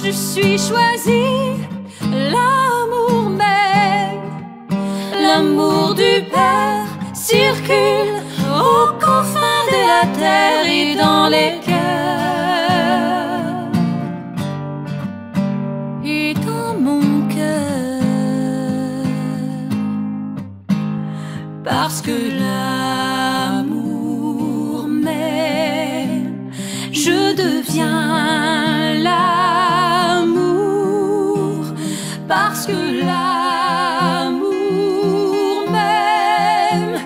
je suis choisie, l'amour même, l'amour du Père circule aux confins de la terre et dans les cœurs et dans mon cœur, parce que l'amour même, je deviens l'amour, parce que l'amour même,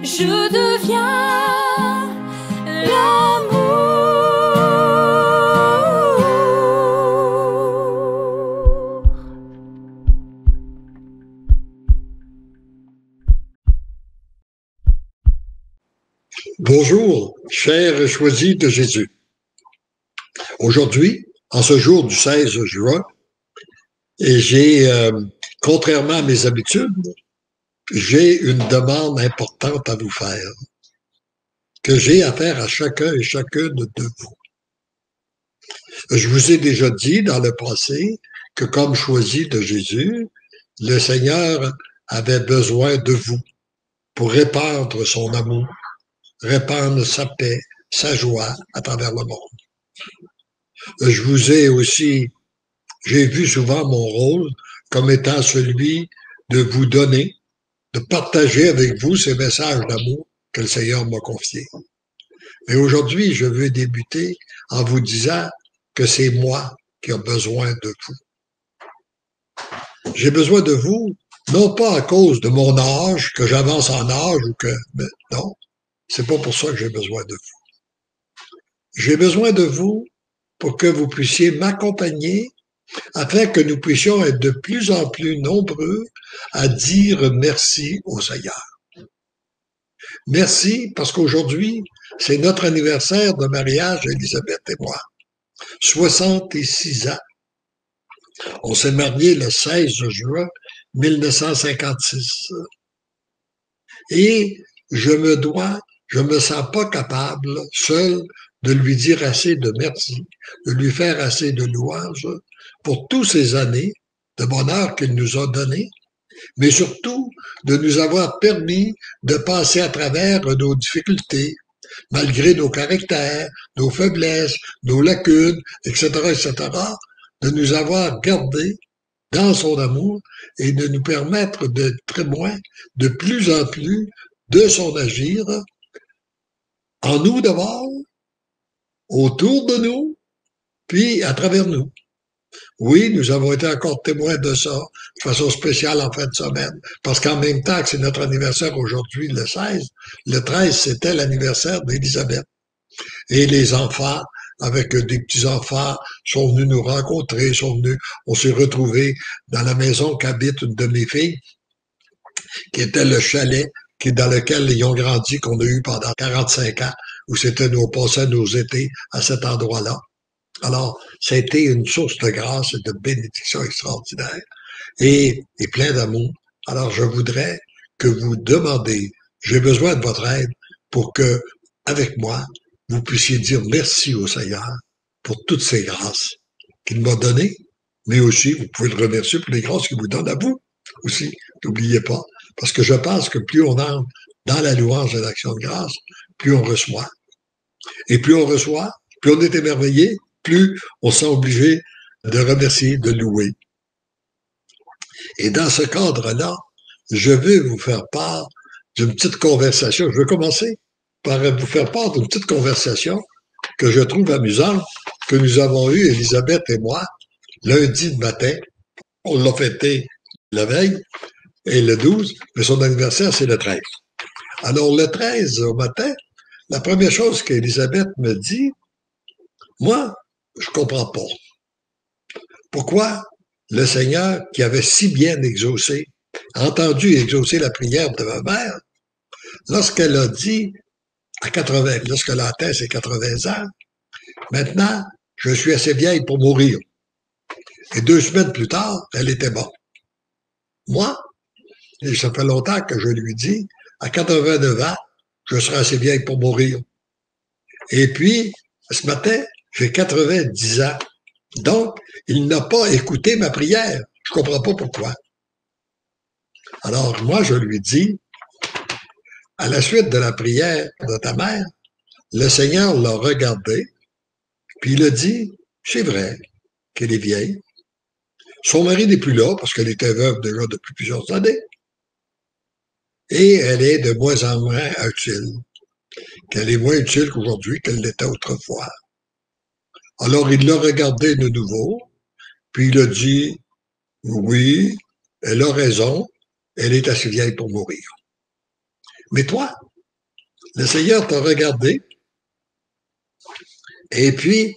je deviens l'amour. Bonjour, chers choisis de Jésus. Aujourd'hui, en ce jour du 16 juin, et contrairement à mes habitudes, j'ai une demande importante à vous faire, que j'ai à faire à chacun et chacune de vous. Je vous ai déjà dit dans le passé que comme choisi de Jésus, le Seigneur avait besoin de vous pour répandre son amour, répandre sa paix, sa joie à travers le monde. Je vous ai aussi, j'ai vu souvent mon rôle comme étant celui de vous donner, de partager avec vous ces messages d'amour que le Seigneur m'a confiés. Mais aujourd'hui, je veux débuter en vous disant que c'est moi qui ai besoin de vous. J'ai besoin de vous, non pas à cause de mon âge, que j'avance en âge ou que, non, c'est pas pour ça que j'ai besoin de vous. J'ai besoin de vous pour que vous puissiez m'accompagner afin que nous puissions être de plus en plus nombreux à dire merci au Seigneur. Merci parce qu'aujourd'hui, c'est notre anniversaire de mariage, Élisabeth et moi. 66 ans. On s'est mariés le 16 juin 1956. Et je me sens pas capable, seul, de lui dire assez de merci, de lui faire assez de louanges pour toutes ces années de bonheur qu'il nous a donné, mais surtout de nous avoir permis de passer à travers nos difficultés, malgré nos caractères, nos faiblesses, nos lacunes, etc., etc., de nous avoir gardés dans son amour et de nous permettre d'être témoins de plus en plus de son agir en nous d'abord, autour de nous, puis à travers nous. Oui, nous avons été encore témoins de ça de façon spéciale en fin de semaine, parce qu'en même temps que c'est notre anniversaire aujourd'hui, le 16, le 13, c'était l'anniversaire d'Élisabeth. Et les enfants, avec des petits-enfants, sont venus nous rencontrer, on s'est retrouvés dans la maison qu'habite une de mes filles, qui était le chalet dans lequel ils ont grandi, qu'on a eu pendant 45 ans, où on passait nos étés à cet endroit-là. Alors, ça a été une source de grâce et de bénédiction extraordinaire et plein d'amour. Alors, je voudrais que vous demandiez, j'ai besoin de votre aide pour que, avec moi, vous puissiez dire merci au Seigneur pour toutes ces grâces qu'il m'a données, mais aussi, vous pouvez le remercier pour les grâces qu'il vous donne à vous aussi. N'oubliez pas, parce que je pense que plus on entre dans la louange et l'action de grâce, plus on reçoit. Et plus on reçoit, plus on est émerveillé, plus on sent obligé de remercier, de louer. Et dans ce cadre-là, je vais vous faire part d'une petite conversation. Je vais commencer par vous faire part d'une petite conversation que je trouve amusante, que nous avons eue, Élisabeth et moi, lundi matin. On l'a fêté la veille, et le 12, mais son anniversaire, c'est le 13. Alors, le 13 au matin, la première chose qu'Élisabeth me dit, moi, je comprends pas. Pourquoi le Seigneur, qui avait si bien exaucé, entendu exaucer la prière de ma mère, lorsqu'elle a dit, lorsqu'elle a atteint ses 80 ans, maintenant, je suis assez vieille pour mourir. Et 2 semaines plus tard, elle était morte. Moi, et ça fait longtemps que je lui dis, à 89 ans, je serai assez vieille pour mourir. Et puis, ce matin, j'ai 90 ans. Donc, il n'a pas écouté ma prière. Je comprends pas pourquoi. Alors, moi, je lui dis, à la suite de la prière de ta mère, le Seigneur l'a regardé, puis il a dit, c'est vrai qu'elle est vieille. Son mari n'est plus là, parce qu'elle était veuve déjà depuis plusieurs années. Et elle est de moins en moins utile. Qu'elle est moins utile qu'aujourd'hui, qu'elle l'était autrefois. Alors, il l'a regardé de nouveau, puis il a dit, oui, elle a raison, elle est assez vieille pour mourir. Mais toi, le Seigneur t'a regardé, et puis,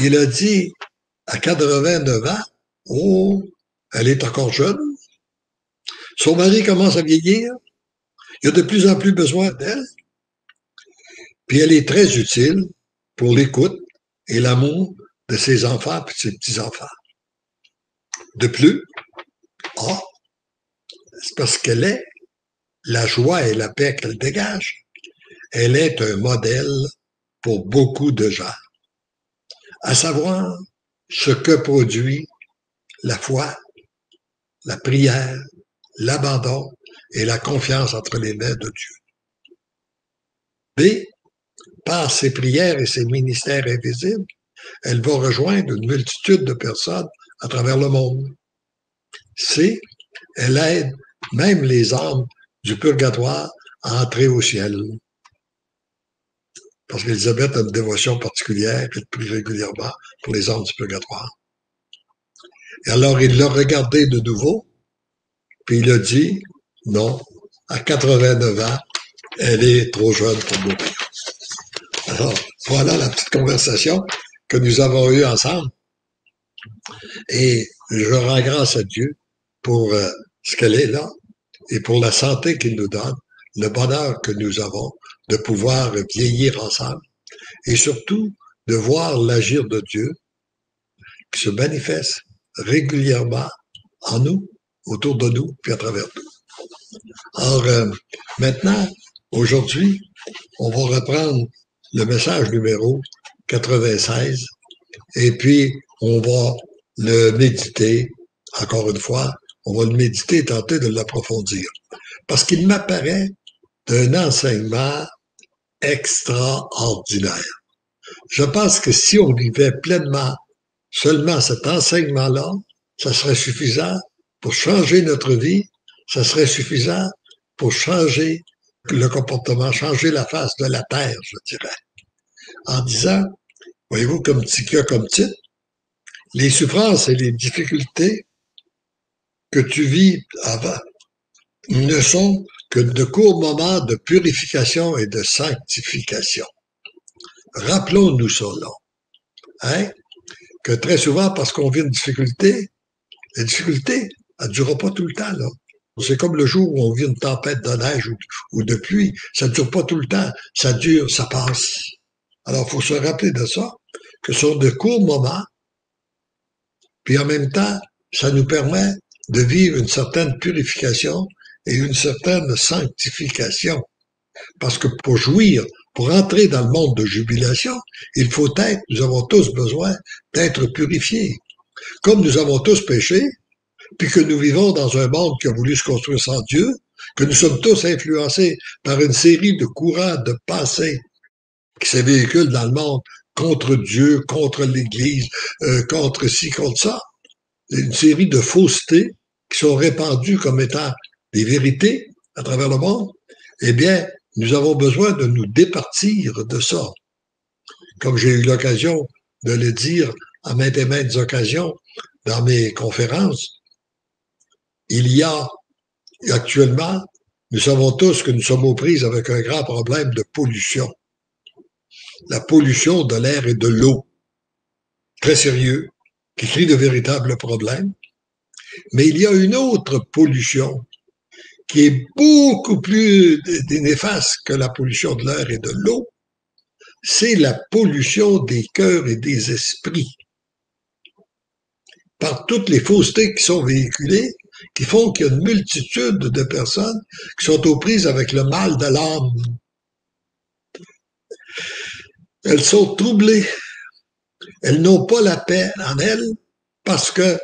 il a dit, à 89 ans, oh, elle est encore jeune. Son mari commence à vieillir. Il a de plus en plus besoin d'elle. Puis elle est très utile pour l'écoute et l'amour de ses enfants et de ses petits-enfants. De plus, c'est parce qu'elle est la joie et la paix qu'elle dégage. Elle est un modèle pour beaucoup de gens. À savoir ce que produit la foi, la prière, l'abandon et la confiance entre les mains de Dieu. B, par ses prières et ses ministères invisibles, elle va rejoindre une multitude de personnes à travers le monde. C, elle aide même les âmes du purgatoire à entrer au ciel. Parce qu'Élisabeth a une dévotion particulière qu'elle prie régulièrement pour les âmes du purgatoire. Et alors il l'a regardé de nouveau, puis il a dit, non, à 89 ans, elle est trop jeune pour mourir. Alors, voilà la petite conversation que nous avons eue ensemble. Et je rends grâce à Dieu pour ce qu'elle est là et pour la santé qu'il nous donne, le bonheur que nous avons de pouvoir vieillir ensemble et surtout de voir l'agir de Dieu qui se manifeste régulièrement en nous, autour de nous, puis à travers nous. Alors, maintenant, aujourd'hui, on va reprendre le message numéro 96 et puis on va le méditer, encore une fois, on va le méditer et tenter de l'approfondir. Parce qu'il m'apparaît d'un enseignement extraordinaire. Je pense que si on vivait pleinement seulement cet enseignement-là, ça serait suffisant pour changer notre vie, ça serait suffisant pour changer le comportement, changer la face de la terre, je dirais. En disant, voyez-vous, comme qu'il y a comme titre, les souffrances et les difficultés que tu vis avant ne sont que de courts moments de purification et de sanctification. Rappelons-nous ça, là. Hein? Que très souvent, parce qu'on vit une difficulté, la difficulté, elle ne durera pas tout le temps, là. C'est comme le jour où on vit une tempête de neige ou de pluie. Ça ne dure pas tout le temps. Ça dure, ça passe. Alors, il faut se rappeler de ça, que ce sont de courts moments, puis en même temps, ça nous permet de vivre une certaine purification et une certaine sanctification. Parce que pour jouir, pour entrer dans le monde de jubilation, il faut être, nous avons tous besoin d'être purifiés. Comme nous avons tous péché, puis que nous vivons dans un monde qui a voulu se construire sans Dieu, que nous sommes tous influencés par une série de courants de pensée qui se véhiculent dans le monde contre Dieu, contre l'Église, contre ci, contre ça. Une série de faussetés qui sont répandues comme étant des vérités à travers le monde. Eh bien, nous avons besoin de nous départir de ça. Comme j'ai eu l'occasion de le dire à maintes et maintes occasions dans mes conférences, il y a actuellement, nous savons tous que nous sommes aux prises avec un grand problème de pollution. La pollution de l'air et de l'eau. Très sérieux, qui crée de véritables problèmes. Mais il y a une autre pollution qui est beaucoup plus néfaste que la pollution de l'air et de l'eau. C'est la pollution des cœurs et des esprits. Par toutes les faussetés qui sont véhiculées, qui font qu'il y a une multitude de personnes qui sont aux prises avec le mal de l'âme. Elles sont troublées. Elles n'ont pas la paix en elles parce que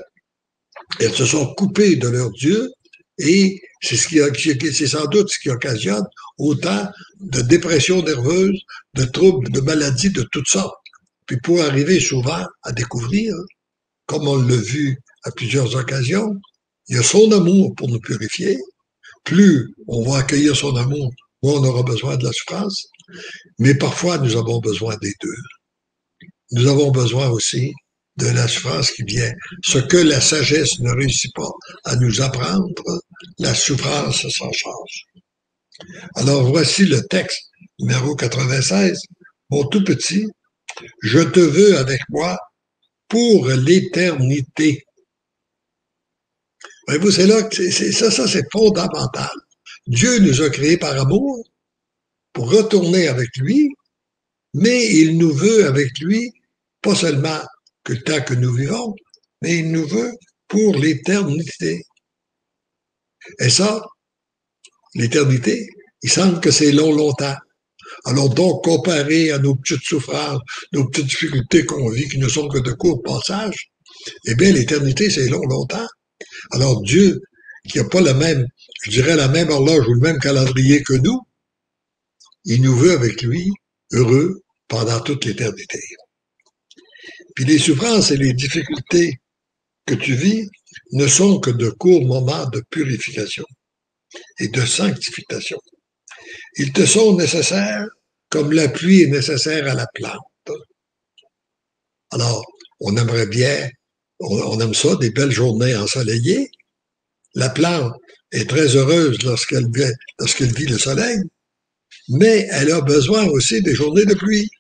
elles se sont coupées de leur Dieu et c'est sans doute ce qui occasionne autant de dépression nerveuse, de troubles, de maladies de toutes sortes. Puis pour arriver souvent à découvrir, comme on l'a vu à plusieurs occasions, il y a son amour pour nous purifier. Plus on va accueillir son amour, moins on aura besoin de la souffrance. Mais parfois, nous avons besoin des deux. Nous avons besoin aussi de la souffrance qui vient. Ce que la sagesse ne réussit pas à nous apprendre, la souffrance s'en charge. Alors voici le texte numéro 96. Mon tout petit, je te veux avec moi pour l'éternité. Voyez-vous, c'est là que ça c'est fondamental. Dieu nous a créés par amour pour retourner avec lui, mais il nous veut avec lui, pas seulement que le temps que nous vivons, mais il nous veut pour l'éternité. Et ça, l'éternité, il semble que c'est long, longtemps. Alors donc, comparé à nos petites souffrances, nos petites difficultés qu'on vit, qui ne sont que de courts passages, eh bien, l'éternité, c'est long, longtemps. Alors Dieu, qui n'a pas la même, je dirais, la même horloge ou le même calendrier que nous, il nous veut avec lui, heureux, pendant toute l'éternité. Puis les souffrances et les difficultés que tu vis ne sont que de courts moments de purification et de sanctification. Ils te sont nécessaires comme la pluie est nécessaire à la plante. Alors, on aimerait bien, on aime ça, des belles journées ensoleillées. La plante est très heureuse lorsqu'elle vit le soleil, mais elle a besoin aussi des journées de pluie,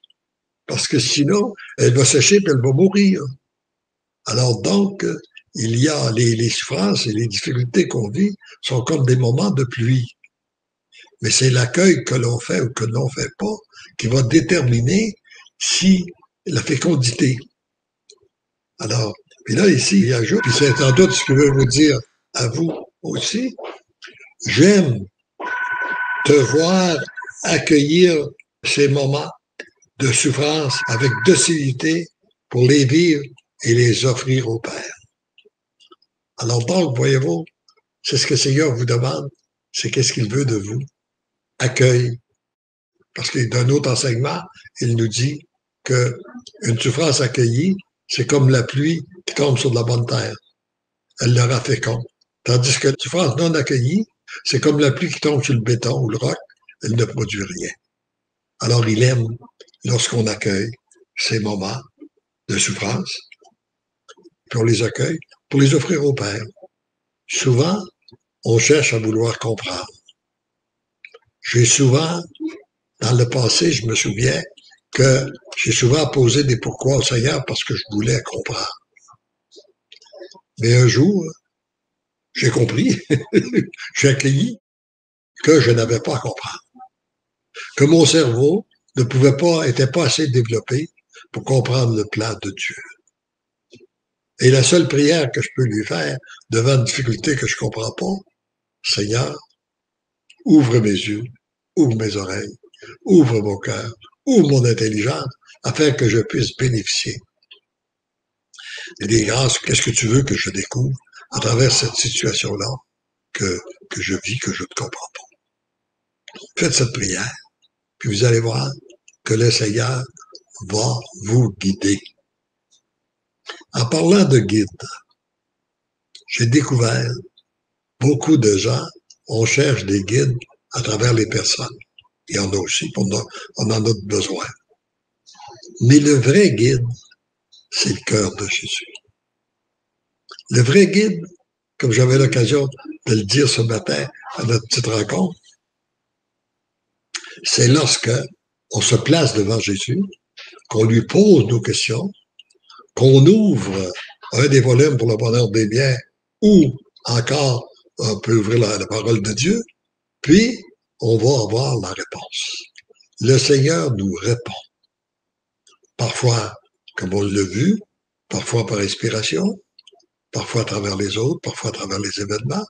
parce que sinon, elle va sécher et elle va mourir. Alors donc, il y a les souffrances et les difficultés qu'on vit sont comme des moments de pluie. Mais c'est l'accueil que l'on fait ou que l'on ne fait pas qui va déterminer si la fécondité. Alors, puis là, ici, il ajoute, puis c'est sans doute ce que je veux vous dire à vous aussi, j'aime te voir accueillir ces moments de souffrance avec docilité pour les vivre et les offrir au Père. Alors donc, voyez-vous, c'est ce que le Seigneur vous demande, c'est qu'est-ce qu'il veut de vous. Accueil. Parce que d'un autre enseignement, il nous dit qu'une souffrance accueillie, c'est comme la pluie qui tombe sur de la bonne terre. Elle le rend fécond. Tandis que la souffrance non accueillie, c'est comme la pluie qui tombe sur le béton ou le roc, elle ne produit rien. Alors il aime lorsqu'on accueille ces moments de souffrance, puis on les accueille pour les offrir au Père. Souvent, on cherche à vouloir comprendre. J'ai souvent, dans le passé, je me souviens que j'ai souvent posé des pourquoi au Seigneur parce que je voulais comprendre. Mais un jour, j'ai compris, j'ai accueilli que je n'avais pas à comprendre. Que mon cerveau était pas assez développé pour comprendre le plan de Dieu. Et la seule prière que je peux lui faire devant une difficulté que je comprends pas, Seigneur, ouvre mes yeux, ouvre mes oreilles, ouvre mon cœur, ouvre mon intelligence, afin que je puisse bénéficier. Et des grâces, qu'est-ce que tu veux que je découvre à travers cette situation-là que je vis, que je ne comprends pas. Faites cette prière, puis vous allez voir que le Seigneur va vous guider. En parlant de guide, j'ai découvert beaucoup de gens, on cherche des guides à travers les personnes. Il y en a aussi, on en a besoin. Mais le vrai guide, c'est le cœur de Jésus. Le vrai guide, comme j'avais l'occasion de le dire ce matin à notre petite rencontre, c'est lorsque on se place devant Jésus, qu'on lui pose nos questions, qu'on ouvre un des volumes pour le bonheur des biens, ou encore on peut ouvrir la parole de Dieu, puis on va avoir la réponse. Le Seigneur nous répond. Parfois, comme on l'a vu, parfois par inspiration, parfois à travers les autres, parfois à travers les événements,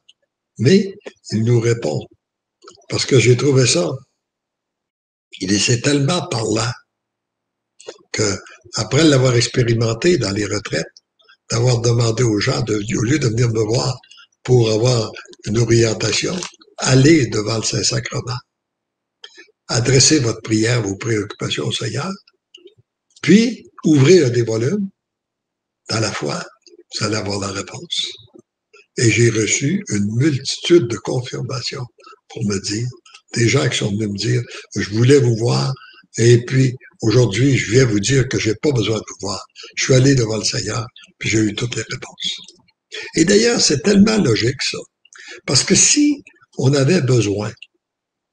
mais il nous répond. Parce que j'ai trouvé ça, c'est tellement parlant que après l'avoir expérimenté dans les retraites, d'avoir demandé aux gens, au lieu de venir me voir pour avoir une orientation, allez devant le Saint-Sacrement, adressez votre prière, vos préoccupations au Seigneur, puis ouvrez un des volumes, dans la foi, vous allez avoir la réponse. Et j'ai reçu une multitude de confirmations pour me dire, des gens qui sont venus me dire, je voulais vous voir, et puis aujourd'hui, je viens vous dire que j'ai pas besoin de vous voir. Je suis allé devant le Seigneur, puis j'ai eu toutes les réponses. Et d'ailleurs, c'est tellement logique, ça. Parce que si on avait besoin,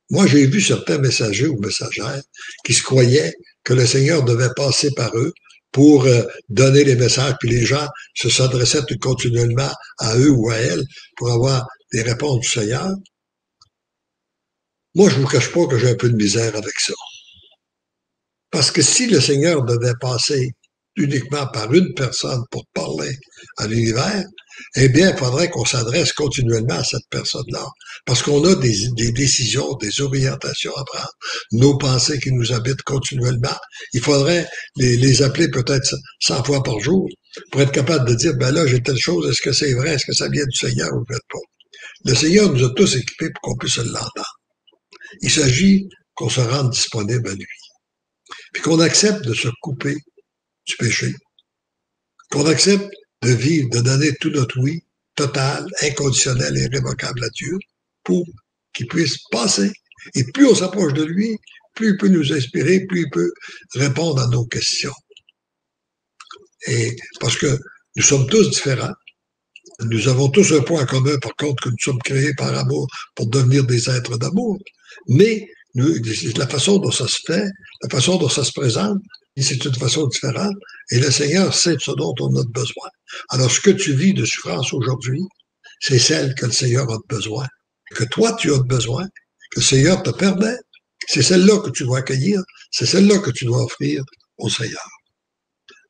moi j'ai vu certains messagers ou messagères qui se croyaient que le Seigneur devait passer par eux pour donner les messages, puis les gens s'adressaient tout continuellement à eux ou à elles pour avoir des réponses du Seigneur. Moi, je vous cache pas que j'ai un peu de misère avec ça. Parce que si le Seigneur devait passer uniquement par une personne pour parler à l'univers, eh bien, il faudrait qu'on s'adresse continuellement à cette personne-là. Parce qu'on a des décisions, des orientations à prendre, nos pensées qui nous habitent continuellement. Il faudrait les appeler peut-être 100 fois par jour pour être capable de dire, ben là, j'ai telle chose, est-ce que c'est vrai, est-ce que ça vient du Seigneur ou peut-être pas? Le Seigneur nous a tous équipés pour qu'on puisse l'entendre. Il s'agit qu'on se rende disponible à lui. Puis qu'on accepte de se couper du péché. Qu'on accepte de vivre, de donner tout notre oui, total, inconditionnel et irrévocable à Dieu, pour qu'il puisse passer. Et plus on s'approche de lui, plus il peut nous inspirer, plus il peut répondre à nos questions. Et parce que nous sommes tous différents. Nous avons tous un point commun, par contre, que nous sommes créés par amour pour devenir des êtres d'amour. Mais la façon dont ça se fait, la façon dont ça se présente, c'est une façon différente. Et le Seigneur sait ce dont on a besoin. Alors, ce que tu vis de souffrance aujourd'hui, c'est celle que le Seigneur a besoin. Que toi, tu as besoin, que le Seigneur te permet. C'est celle-là que tu dois accueillir. C'est celle-là que tu dois offrir au Seigneur.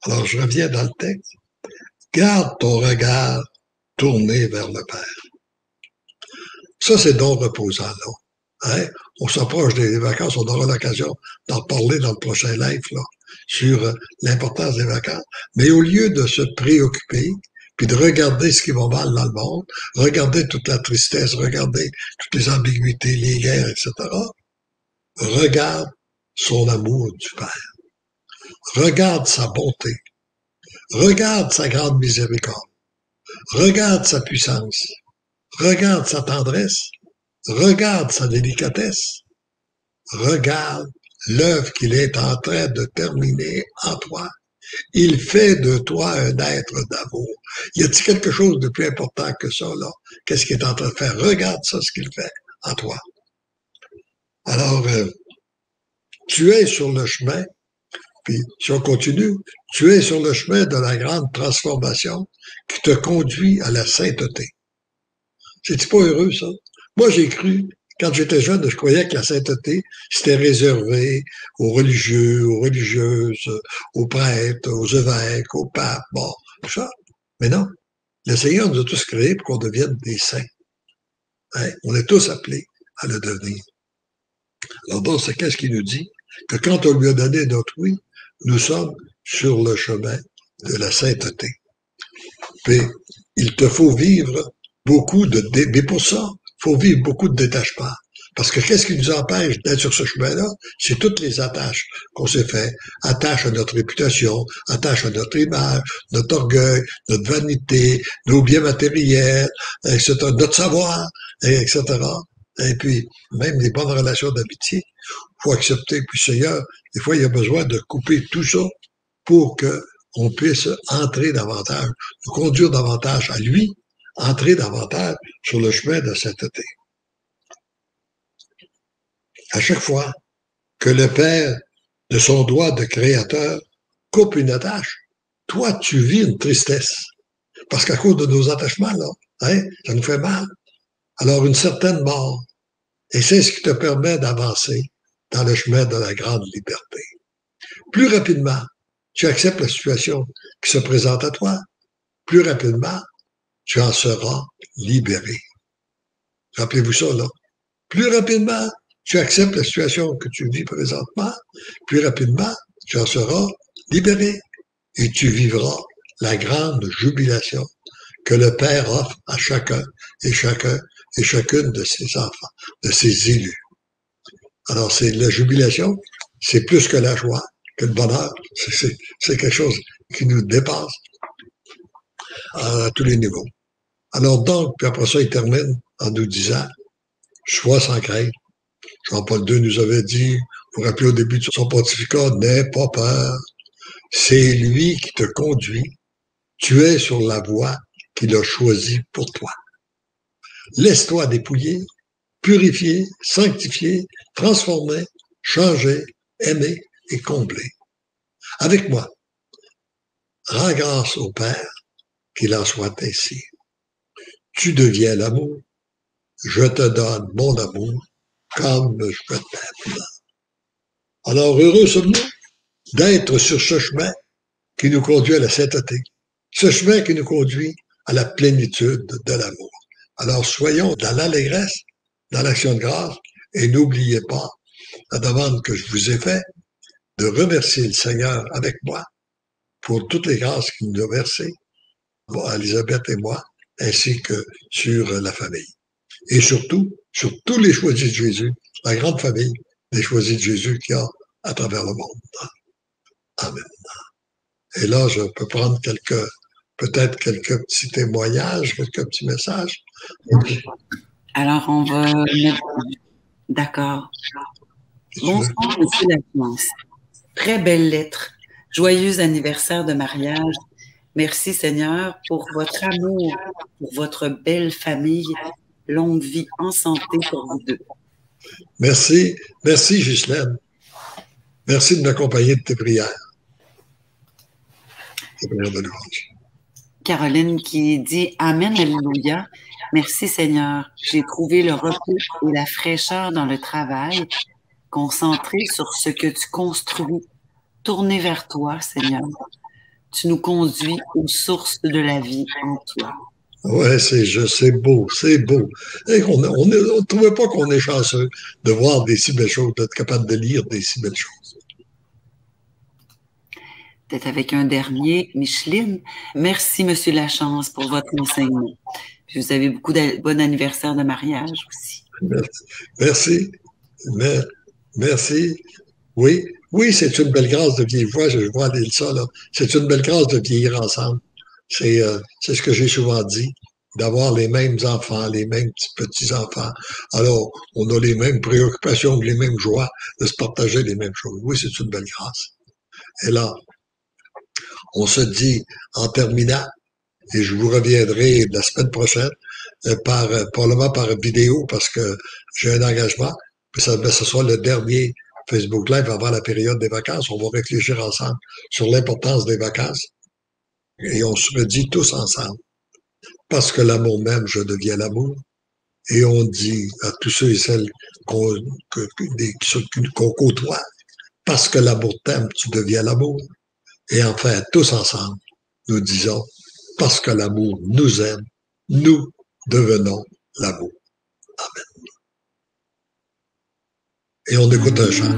Alors, je reviens dans le texte. Garde ton regard tourné vers le Père. Ça, c'est donc reposant, là. Hein? On s'approche des vacances, on aura l'occasion d'en parler dans le prochain live, là, sur l'importance des vacances. Mais au lieu de se préoccuper, puis de regarder ce qui va mal dans le monde, regarder toute la tristesse, regarder toutes les ambiguïtés, les guerres, etc., regarde son amour du Père. Regarde sa bonté. Regarde sa grande miséricorde. Regarde sa puissance. Regarde sa tendresse. Regarde sa délicatesse. Regarde l'œuvre qu'il est en train de terminer en toi. Il fait de toi un être d'amour. Y a-t-il quelque chose de plus important que ça, là? Qu'est-ce qu'il est en train de faire? Regarde ça, ce qu'il fait en toi. Alors, tu es sur le chemin, puis si on continue, tu es sur le chemin de la grande transformation qui te conduit à la sainteté. C'est-tu pas heureux, ça? Moi, j'ai cru, quand j'étais jeune, je croyais que la sainteté, c'était réservé aux religieux, aux religieuses, aux prêtres, aux évêques, aux papes, bon, tout ça. Mais non. Le Seigneur nous a tous créés pour qu'on devienne des saints. Hein? On est tous appelés à le devenir. Alors donc, c'est qu'est-ce qu'il nous dit? Que quand on lui a donné notre oui, nous sommes sur le chemin de la sainteté. Puis, il te faut vivre beaucoup de... Mais pour ça, il faut vivre beaucoup de détachement. Parce que qu'est-ce qui nous empêche d'être sur ce chemin-là? C'est toutes les attaches qu'on s'est fait. Attaches à notre réputation, attaches à notre image, notre orgueil, notre vanité, nos biens matériels, etc., notre savoir, etc. Et puis, même les bonnes relations d'amitié. Il faut accepter, puis Seigneur, des fois, il y a besoin de couper tout ça pour qu'on puisse entrer davantage, nous conduire davantage à lui, entrer davantage sur le chemin de sainteté. À chaque fois que le Père, de son doigt de créateur, coupe une attache, toi, tu vis une tristesse. Parce qu'à cause de nos attachements, là, hein, ça nous fait mal. Alors, une certaine mort. Et c'est ce qui te permet d'avancer dans le chemin de la grande liberté. Plus rapidement, tu acceptes la situation qui se présente à toi. Plus rapidement, tu en seras libéré. Rappelez-vous ça, là. Plus rapidement, tu acceptes la situation que tu vis présentement, plus rapidement, tu en seras libéré, et tu vivras la grande jubilation que le Père offre à chacun et chacune de ses enfants, de ses élus. Alors, c'est la jubilation, c'est plus que la joie, que le bonheur. C'est quelque chose qui nous dépasse à tous les niveaux. Alors donc, puis après ça, il termine en nous disant, sois sans crainte. Jean-Paul II nous avait dit, vous vous rappelez au début de son pontificat, n'aie pas peur. C'est lui qui te conduit. Tu es sur la voie qu'il a choisie pour toi. Laisse-toi dépouiller, purifier, sanctifier, transformer, changer, aimer et combler. Avec moi, rends grâce au Père, qu'il en soit ainsi. Tu deviens l'amour, je te donne mon amour, comme je t'aime. Alors heureux sommes-nous d'être sur ce chemin qui nous conduit à la sainteté, ce chemin qui nous conduit à la plénitude de l'amour. Alors soyons dans l'allégresse, dans l'action de grâce, et n'oubliez pas la demande que je vous ai faite de remercier le Seigneur avec moi pour toutes les grâces qu'il nous a versées, à Elisabeth et moi, ainsi que sur la famille. Et surtout, sur tous les choisis de Jésus, la grande famille des choisis de Jésus qu'il y a à travers le monde. Amen. Et là, je peux prendre peut-être quelques petits témoignages, quelques petits messages. Alors, on va mettre... D'accord. Bonsoir, Monsieur Lachance. Très belle lettre. Joyeux anniversaire de mariage. Merci, Seigneur, pour votre amour, pour votre belle famille. Longue vie en santé pour vous deux. Merci. Merci, Ghislaine. Merci de m'accompagner de tes prières. Tes prières de louange. Caroline qui dit « Amen, Alléluia. Merci, Seigneur. J'ai trouvé le repos et la fraîcheur dans le travail, concentré sur ce que tu construis, tourné vers toi, Seigneur. Tu nous conduis aux sources de la vie en toi. » Ouais, c'est beau, c'est beau. Et on ne trouvait pas qu'on est chanceux de voir des si belles choses, d'être capable de lire des si belles choses. Peut-être avec un dernier, Micheline. Merci, Monsieur Lachance, pour votre enseignement. Puis vous avez beaucoup de bon anniversaire de mariage aussi. Merci. Merci. Oui, c'est une belle grâce de vieillir. Je vois ça, là. C'est une belle grâce de vieillir ensemble. C'est ce que j'ai souvent dit, d'avoir les mêmes enfants, les mêmes petits-enfants. Alors, on a les mêmes préoccupations, les mêmes joies, de se partager les mêmes choses. Oui, c'est une belle grâce. Et là, on se dit, en terminant, et je vous reviendrai la semaine prochaine, probablement par vidéo, parce que j'ai un engagement, puis ce sera le dernier Facebook Live avant la période des vacances. On va réfléchir ensemble sur l'importance des vacances. Et on se le dit tous ensemble. Parce que l'amour même, je deviens l'amour. Et on dit à tous ceux et celles qu'on côtoie, parce que l'amour t'aime, tu deviens l'amour. Et enfin, tous ensemble, nous disons, parce que l'amour nous aime, nous devenons l'amour. Amen. Et on écoute un chant.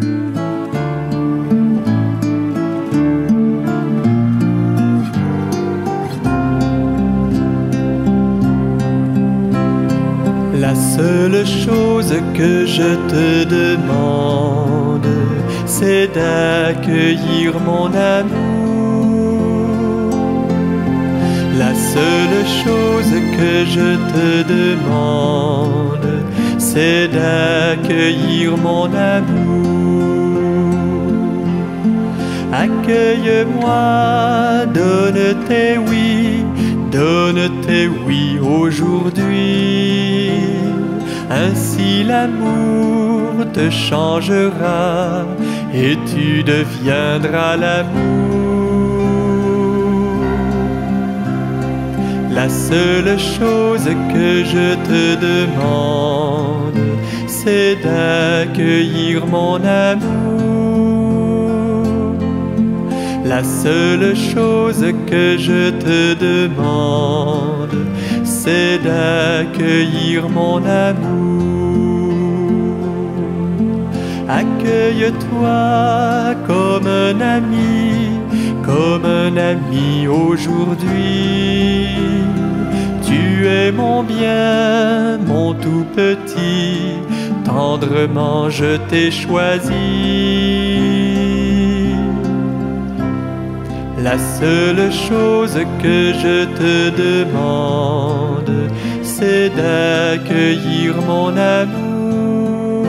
La seule chose que je te demande, c'est d'accueillir mon amour. La seule chose que je te demande, c'est d'accueillir mon amour. Accueille-moi, donne tes oui aujourd'hui. Ainsi l'amour te changera et tu deviendras l'amour. La seule chose que je te demande, c'est d'accueillir mon amour. La seule chose que je te demande, c'est d'accueillir mon amour. Accueille-toi comme un ami comme un ami aujourd'hui. Tu es mon bien, mon tout petit, tendrement je t'ai choisi. La seule chose que je te demande, c'est d'accueillir mon amour.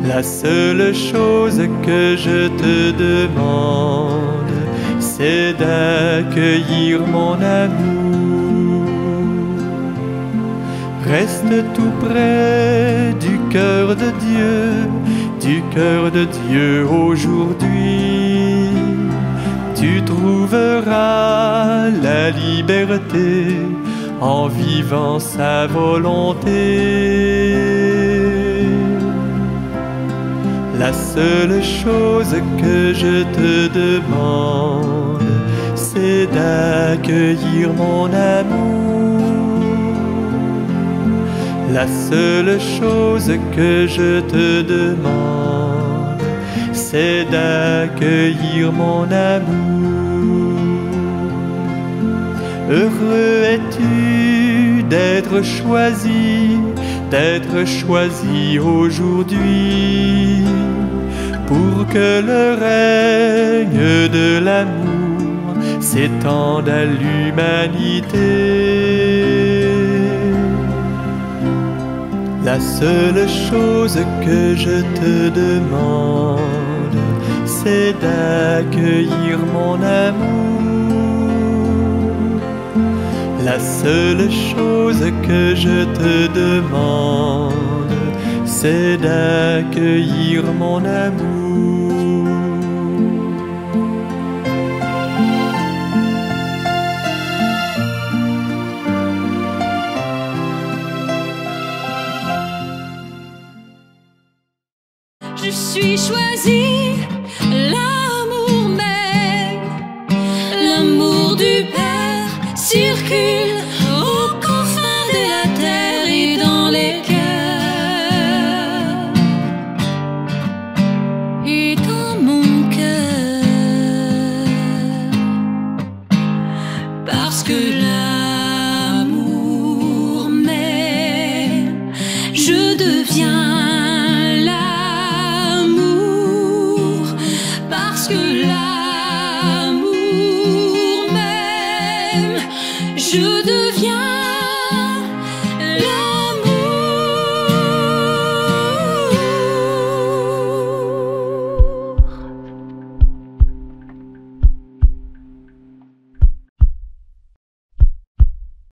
La seule chose que je te demande, c'est d'accueillir mon amour. Reste tout près du cœur de Dieu aujourd'hui. Tu trouveras la liberté en vivant sa volonté. La seule chose que je te demande, c'est d'accueillir mon amour. La seule chose que je te demande, c'est d'accueillir mon amour. Heureux es-tu d'être choisi aujourd'hui, pour que le règne de l'amour s'étende à l'humanité. La seule chose que je te demande, c'est d'accueillir mon amour. La seule chose que je te demande, c'est d'accueillir mon amour. Je suis choisie, l'amour même, l'amour du Père circule aux confins de la terre et dans les cœurs et dans mon cœur, parce que l'amour m'aime, je deviens parce que l'amour m'aime, je deviens